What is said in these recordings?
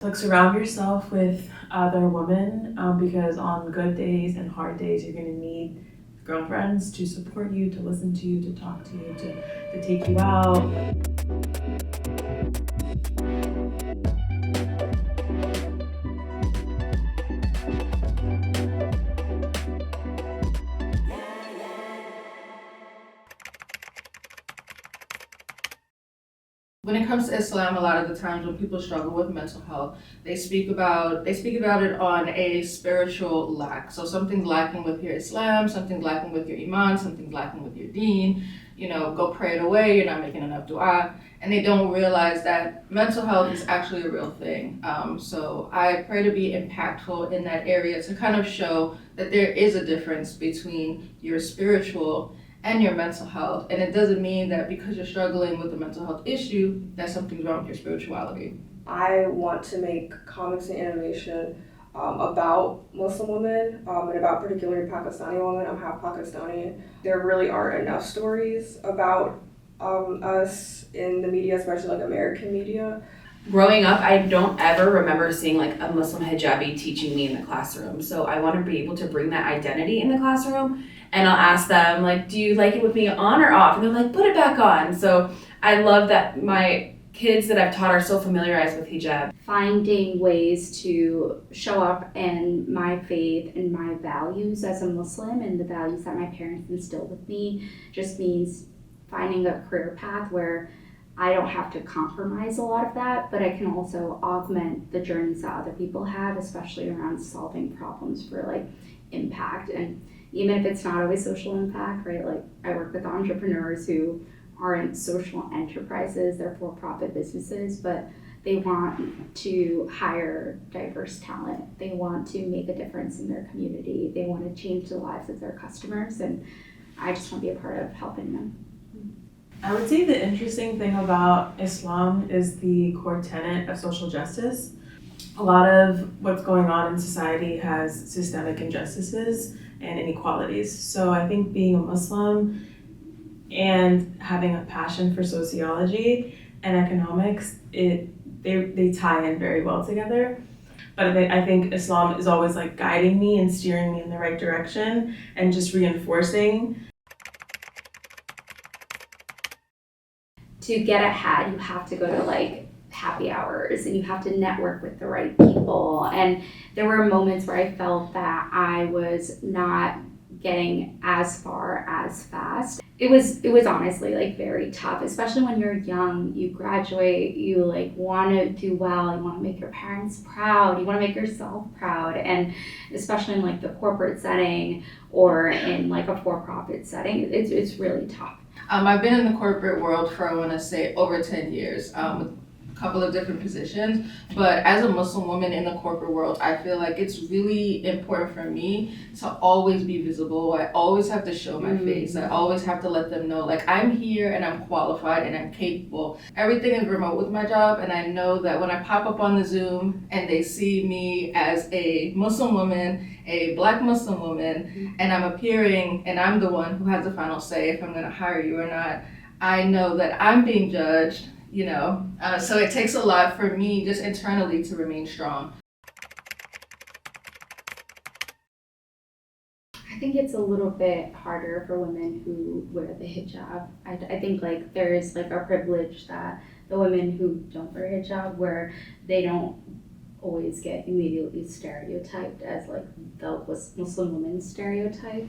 Like, surround yourself with other women because on good days and hard days, you're going to need girlfriends to support you, to listen to you, to talk to you, to take you out. When it comes to Islam, a lot of the times when people struggle with mental health, they speak about it on a spiritual lack. So something's lacking with your Islam, something's lacking with your Iman, something's lacking with your Deen. Go pray it away. You're not making enough dua, and they don't realize that mental health is actually a real thing. So I pray to be impactful in that area to kind of show that there is a difference between your spiritual and your mental health. And it doesn't mean that because you're struggling with a mental health issue, that something's wrong with your spirituality. I want to make comics and animation about Muslim women and about particularly Pakistani women. I'm half Pakistani. There really aren't enough stories about us in the media, especially like American media. Growing up, I don't ever remember seeing like a Muslim hijabi teaching me in the classroom. So I want to be able to bring that identity in the classroom. And I'll ask them, like, do you like it with me on or off? And they're like, put it back on. So I love that my kids that I've taught are so familiarized with hijab. Finding ways to show up in my faith and my values as a Muslim and the values that my parents instilled with me just means finding a career path where I don't have to compromise a lot of that, but I can also augment the journeys that other people have, especially around solving problems for like impact. And even if it's not always social impact, right? Like I work with entrepreneurs who aren't social enterprises, they're for-profit businesses, but they want to hire diverse talent. They want to make a difference in their community. They want to change the lives of their customers, and I just want to be a part of helping them. I would say the interesting thing about Islam is the core tenet of social justice. A lot of what's going on in society has systemic injustices and inequalities. So I think being a Muslim and having a passion for sociology and economics, they tie in very well together. But I think Islam is always like guiding me and steering me in the right direction and just reinforcing. To get ahead, you have to go to like happy hours and you have to network with the right people. And there were moments where I felt that I was not getting as far as fast. It was honestly like very tough, especially when you're young. You graduate, you like want to do well, you want to make your parents proud, you want to make yourself proud, and especially in like the corporate setting or in like a for-profit setting, it's really tough. I've been in the corporate world for, I want to say, over 10 years, with a couple of different positions. But as a Muslim woman in the corporate world, I feel like it's really important for me to always be visible. I always have to show my face. I always have to let them know, like, I'm here and I'm qualified and I'm capable. Everything is remote with my job, and I know that when I pop up on the Zoom and they see me as a Muslim woman, a Black Muslim woman, and I'm appearing and I'm the one who has the final say if I'm going to hire you or not, I know that I'm being judged. So it takes a lot for me just internally to remain strong. I think it's a little bit harder for women who wear the hijab. I think like there is like a privilege that the women who don't wear hijab, where they don't always get immediately stereotyped as like the Muslim woman stereotype.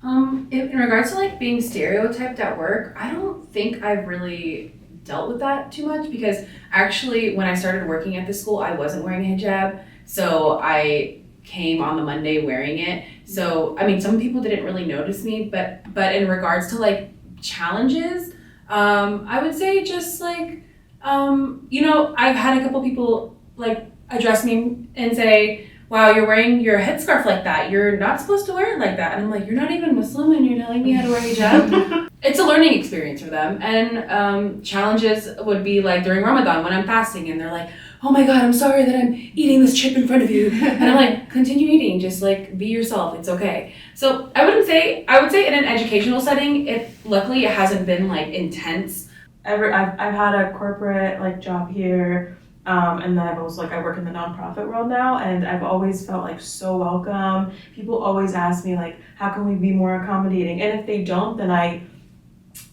In regards to like being stereotyped at work, I don't think I've really dealt with that too much, because actually when I started working at the school, I wasn't wearing a hijab. So I came on the Monday wearing it. So, I mean, some people didn't really notice me, but in regards to like challenges, I would say just like, I've had a couple people like address me and say, wow, you're wearing your headscarf like that. You're not supposed to wear it like that. And I'm like, you're not even Muslim and you're telling me how to wear hijab? It's a learning experience for them. And challenges would be like during Ramadan when I'm fasting and they're like, oh my God, I'm sorry that I'm eating this chip in front of you. And I'm like, continue eating, just like be yourself, it's okay. So I would say in an educational setting, luckily it hasn't been like intense. I've had a corporate like job here And then I've also I work in the nonprofit world now, and I've always felt so welcome. People always ask me how can we be more accommodating? And if they don't, then I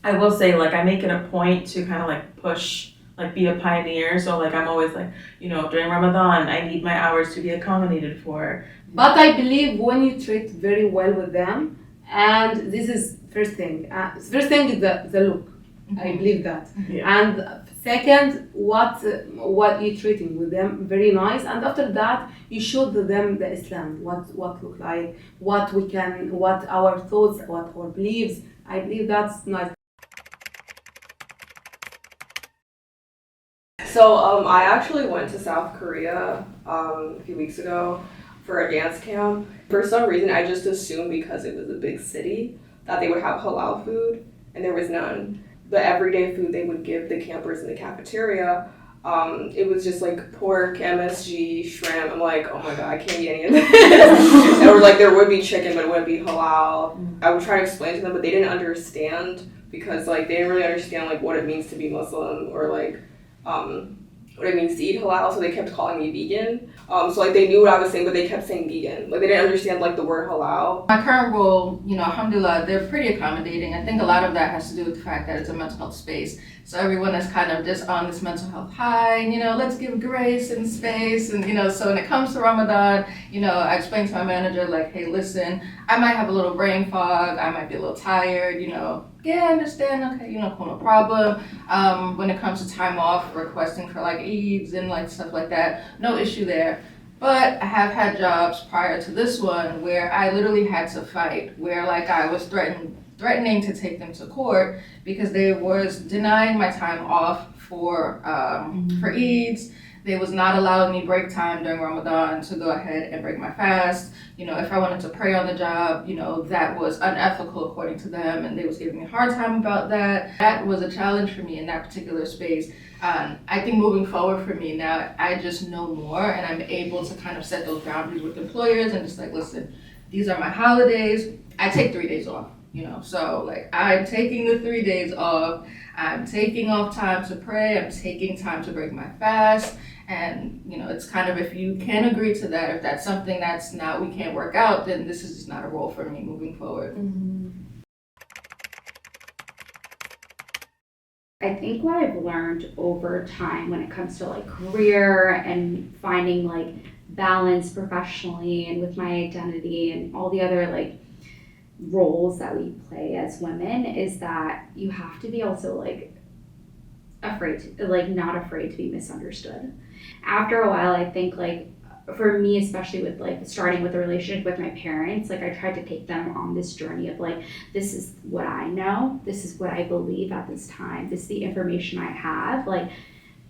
will say I make it a point to kind of push, be a pioneer. So I'm always during Ramadan, I need my hours to be accommodated for. But I believe when you treat very well with them, and this is first thing. First thing is the look. I believe that. Yeah. And second, what you treating with them very nice. And after that, you show them the Islam. What look like, what our thoughts, what our beliefs. I believe that's nice. So I actually went to South Korea a few weeks ago for a dance camp. For some reason, I just assumed because it was a big city that they would have halal food, and there was none. The everyday food they would give the campers in the cafeteria, it was just pork, MSG, shrimp. I'm like, oh my god, I can't eat any of this. Or there would be chicken, but it wouldn't be halal. I would try to explain to them, but they didn't understand because they didn't really understand what it means to be Muslim or what it means to eat halal, so they kept calling me vegan. So they knew what I was saying, but they kept saying vegan. They didn't understand the word halal. My current role, alhamdulillah, they're pretty accommodating. I think a lot of that has to do with the fact that it's a mental health space. So everyone is kind of just on this mental health high, and let's give grace and space. And, so when it comes to Ramadan, I explained to my manager, hey, listen, I might have a little brain fog. I might be a little tired, yeah, I understand, okay, cool, no problem. When it comes to time off, requesting for Eids and stuff like that, no issue there. But I have had jobs prior to this one where I literally had to fight, where I was threatening to take them to court because they was denying my time off for Eids. They was not allowing me break time during Ramadan to go ahead and break my fast. If I wanted to pray on the job, that was unethical according to them, and they was giving me a hard time about that. That was a challenge for me in that particular space. I think moving forward for me now, I just know more, and I'm able to kind of set those boundaries with employers and just listen, these are my holidays. I take 3 days off, so I'm taking the 3 days off. I'm taking off time to pray. I'm taking time to break my fast. And, it's kind of, if you can agree to that, if that's something that's not, we can't work out, then this is just not a role for me moving forward. Mm-hmm. I think what I've learned over time when it comes to career and finding balance professionally and with my identity and all the other roles that we play as women is that you have to be also afraid to, not afraid to be misunderstood. After a while, I think for me, especially with starting with a relationship with my parents, I tried to take them on this journey of this is what I know, this is what I believe at this time, this is the information I have,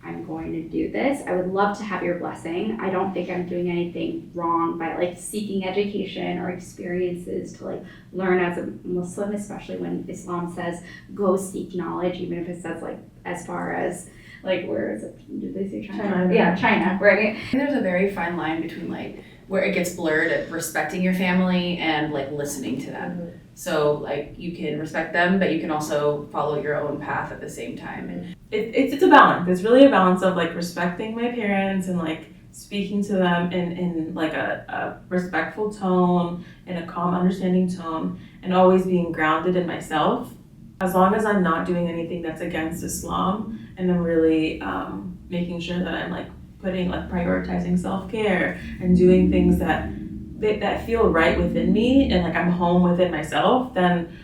I'm going to do this. I would love to have your blessing. I don't think I'm doing anything wrong by seeking education or experiences to learn as a Muslim, especially when Islam says go seek knowledge, even if it says as far as where is it? Did they say China? Yeah, China, right? And there's a very fine line between where it gets blurred at respecting your family and listening to them. Mm-hmm. So you can respect them, but you can also follow your own path at the same time. And it's a balance. It's really a balance of respecting my parents and speaking to them in a respectful tone, in a calm, understanding tone, and always being grounded in myself. As long as I'm not doing anything that's against Islam, and I'm really making sure that I'm prioritizing self-care and doing things that feel right within me, and I'm home within myself, then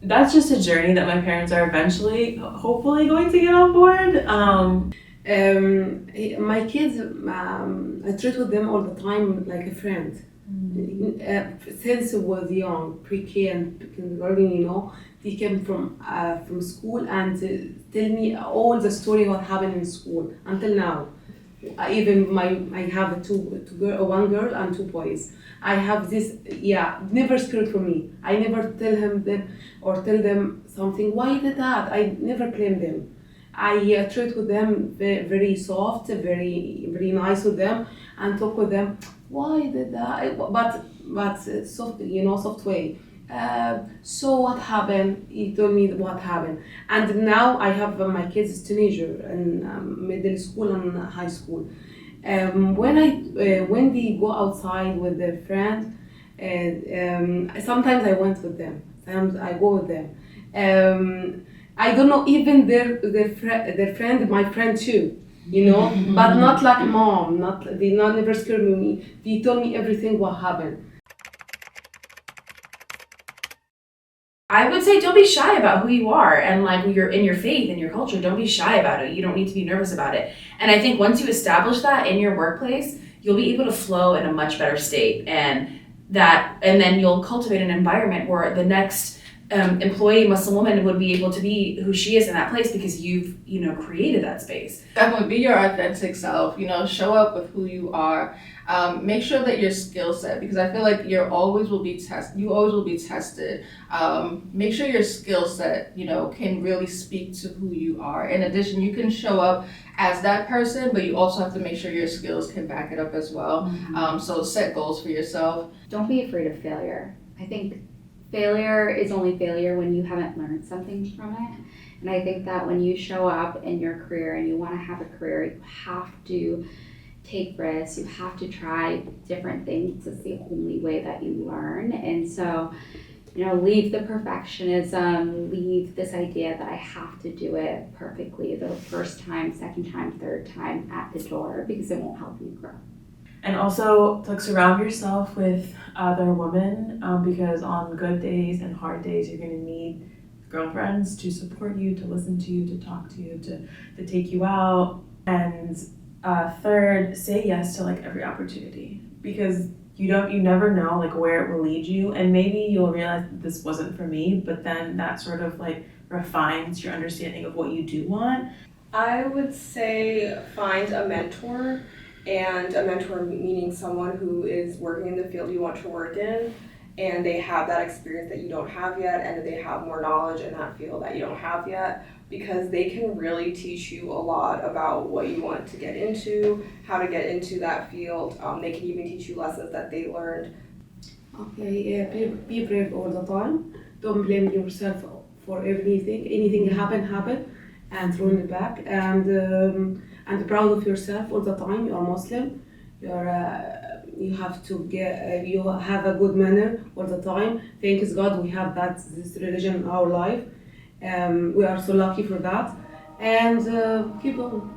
that's just a journey that my parents are eventually, hopefully, going to get on board. My kids, I treat with them all the time like a friend. Since I was young, pre-K and kindergarten, they came from school and tell me all the story what happened in school until now. Even I have one girl and 2 boys. I have this, never scared for me. I never tell them something. Why did that? I never blame them. I treat with them very soft, very very nice with them, and talk with them. Why did that? But soft, soft way. So what happened? He told me what happened, and now I have my kids teenager in middle school and high school. When they go outside with their friend, sometimes I went with them. Sometimes I go with them. I don't know even their friend, my friend too. But not like mom. They not never scared me. They told me everything what happened. I would say don't be shy about who you are and like you're in your faith and your culture. Don't be shy about it. You don't need to be nervous about it. And I think once you establish that in your workplace, you'll be able to flow in a much better state, and then you'll cultivate an environment where the next employee Muslim woman would be able to be who she is in that place because you've created that space. Definitely be your authentic self, show up with who you are. Make sure that your skill set, because I feel like you always will be tested. Make sure your skill set, can really speak to who you are. In addition, you can show up as that person, but you also have to make sure your skills can back it up as well. So set goals for yourself. Don't be afraid of failure. I think failure is only failure when you haven't learned something from it. And I think that when you show up in your career and you want to have a career, you have to take risks, you have to try different things. It's the only way that you learn. And so, leave the perfectionism, leave this idea that I have to do it perfectly the first time, second time, third time at the door, because it won't help you grow. And also, surround yourself with other women, because on good days and hard days, you're going to need girlfriends to support you, to listen to you, to talk to you, to take you out. And third, say yes to every opportunity, because you never know where it will lead you, and maybe you'll realize that this wasn't for me, but then that sort of refines your understanding of what you do want. I would say find a mentor, and a mentor meaning someone who is working in the field you want to work in, and they have that experience that you don't have yet, and they have more knowledge in that field that you don't have yet, because they can really teach you a lot about what you want to get into, how to get into that field. They can even teach you lessons that they learned. Okay, yeah, be brave all the time. Don't blame yourself for everything. Anything happen, and throw it back. And proud of yourself all the time. You are Muslim. You have to you have a good manner all the time. Thank God we have this religion in our life. We are so lucky for that. And keep going.